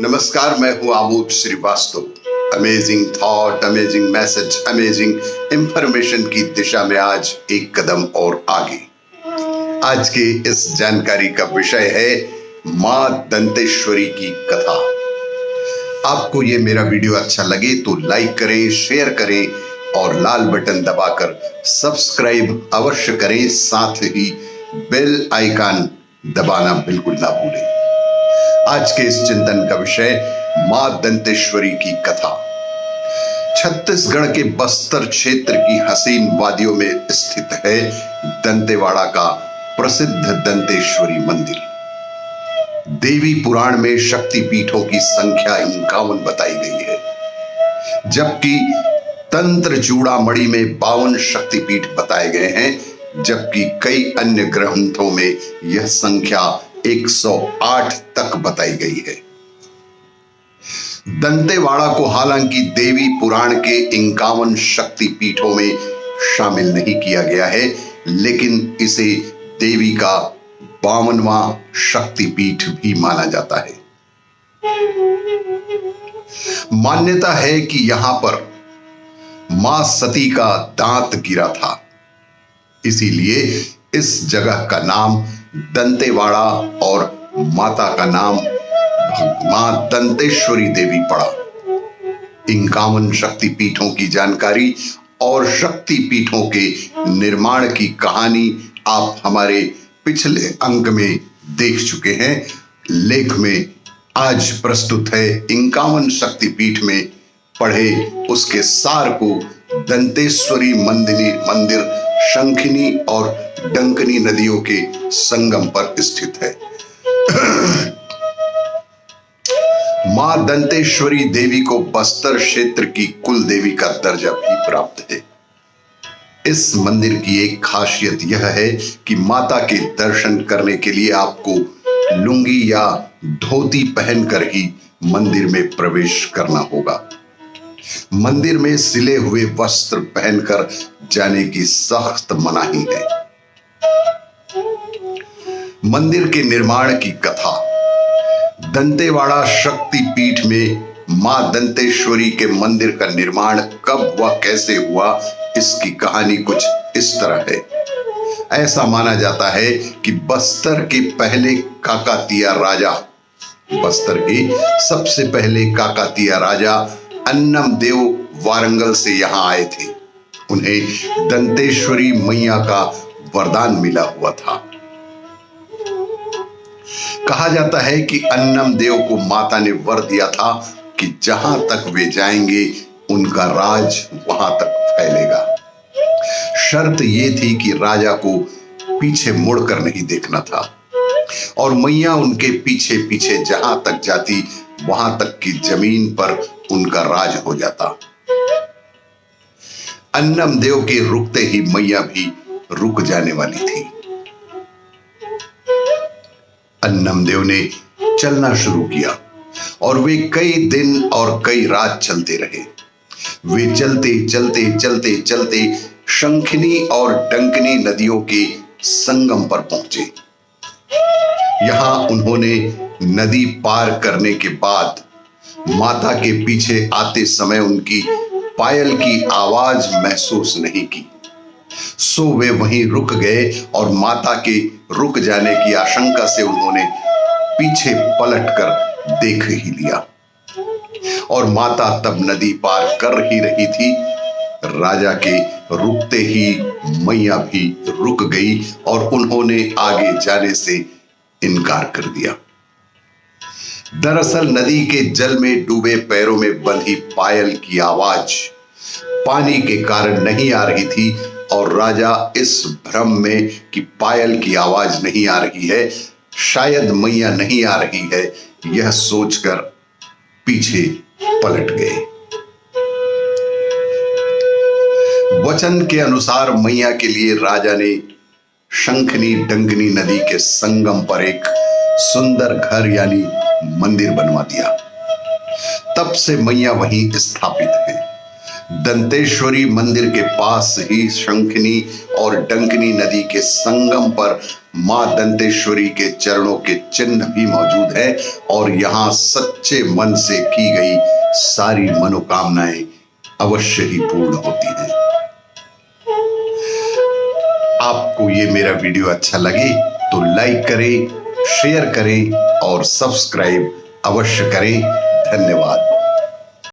नमस्कार, मैं हूं Amod Shrivastava. Amazing thought, amazing message, amazing information की दिशा में आज एक कदम और आगे। आज के इस जानकारी का विषय है मां दंतेश्वरी की कथा। आपको ये मेरा वीडियो अच्छा लगे तो लाइक करें, शेयर करें और लाल बटन दबाकर सब्सक्राइब अवश्य करें। साथ ही बेल आइकन दबाना बिल्कुल ना भूलें। आज के इस चिंतन का विषय मां दंतेश्वरी की कथा। छत्तीसगढ़ के बस्तर क्षेत्र की हसीन वादियों में स्थित है दंतेवाड़ा का प्रसिद्ध दंतेश्वरी मंदिर। देवी पुराण में शक्ति पीठों की संख्या 51 बताई गई है, जबकि तंत्र चूड़ामणि में 52 शक्तिपीठ बताए गए हैं, जबकि कई अन्य ग्रंथों में यह संख्या 108 तक बताई गई है। दंतेवाड़ा को हालांकि देवी पुराण के 51 शक्तिपीठों में शामिल नहीं किया गया है, लेकिन इसे देवी का 52वां शक्तिपीठ भी माना जाता है। मान्यता है कि यहां पर मां सती का दांत गिरा था, इसीलिए इस जगह का नाम दंतेवाड़ा और माता का नाम मां दंतेश्वरी देवी पड़ा। 51 शक्तिपीठों की जानकारी और शक्तिपीठों के निर्माण की कहानी आप हमारे पिछले अंक में देख चुके हैं। लेख में आज प्रस्तुत है 51 शक्तिपीठ में पढ़े उसके सार को। दंतेश्वरी मंदिर शंखिनी और डंकनी नदियों के संगम पर स्थित है। मां दंतेश्वरी देवी को बस्तर क्षेत्र की कुल देवी का दर्जा भी प्राप्त है। इस मंदिर की एक खासियत यह है कि माता के दर्शन करने के लिए आपको लुंगी या धोती पहनकर ही मंदिर में प्रवेश करना होगा। मंदिर में सिले हुए वस्त्र पहनकर जाने की सख्त मनाही है। मंदिर के निर्माण की कथा। दंतेवाड़ा शक्तिपीठ में मां दंतेश्वरी के मंदिर का निर्माण कब व कैसे हुआ, इसकी कहानी कुछ इस तरह है। ऐसा माना जाता है कि बस्तर के सबसे पहले काकतीय राजा अन्नम देव वारंगल से यहां आए थे। उन्हें दंतेश्वरी मैया का वरदान मिला हुआ था। कहा जाता है कि अन्नम देव को माता ने वर दिया था कि जहां तक वे जाएंगे उनका राज वहां तक फैलेगा। शर्त यह थी कि राजा को पीछे मुड़कर नहीं देखना था और मैया उनके पीछे पीछे जहां तक जाती वहां तक की जमीन पर उनका राज हो जाता। अन्नम देव के रुकते ही मैया भी रुक जाने वाली थी। अन्नम देव ने चलना शुरू किया और वे कई दिन और कई रात चलते रहे। वे चलते चलते चलते चलते शंखिनी और डंकनी नदियों के संगम पर पहुंचे। यहां उन्होंने नदी पार करने के बाद माता के पीछे आते समय उनकी पायल की आवाज महसूस नहीं की, सो वे वहीं रुक गए और माता के रुक जाने की आशंका से उन्होंने पीछे पलटकर देख ही लिया और माता तब नदी पार कर ही रही थी। राजा के रुकते ही मैया भी रुक गई और उन्होंने आगे जाने से इनकार कर दिया। दरअसल नदी के जल में डूबे पैरों में बंधी पायल की आवाज पानी के कारण नहीं आ रही थी और राजा इस भ्रम में कि पायल की आवाज नहीं आ रही है, शायद मैया नहीं आ रही है, यह सोचकर पीछे पलट गए। वचन के अनुसार मैया के लिए राजा ने शंखनी डंकनी नदी के संगम पर एक सुंदर घर यानी मंदिर बनवा दिया। तब से मैया वहीं स्थापित है। दंतेश्वरी मंदिर के पास ही शंखनी और डंकनी नदी के संगम पर मां दंतेश्वरी के चरणों के चिन्ह भी मौजूद है और यहाँ सच्चे मन से की गई सारी मनोकामनाएं अवश्य ही पूर्ण होती हैं। आपको ये मेरा वीडियो अच्छा लगे तो लाइक करें, शेयर करें और सब्सक्राइब अवश्य करें। धन्यवाद।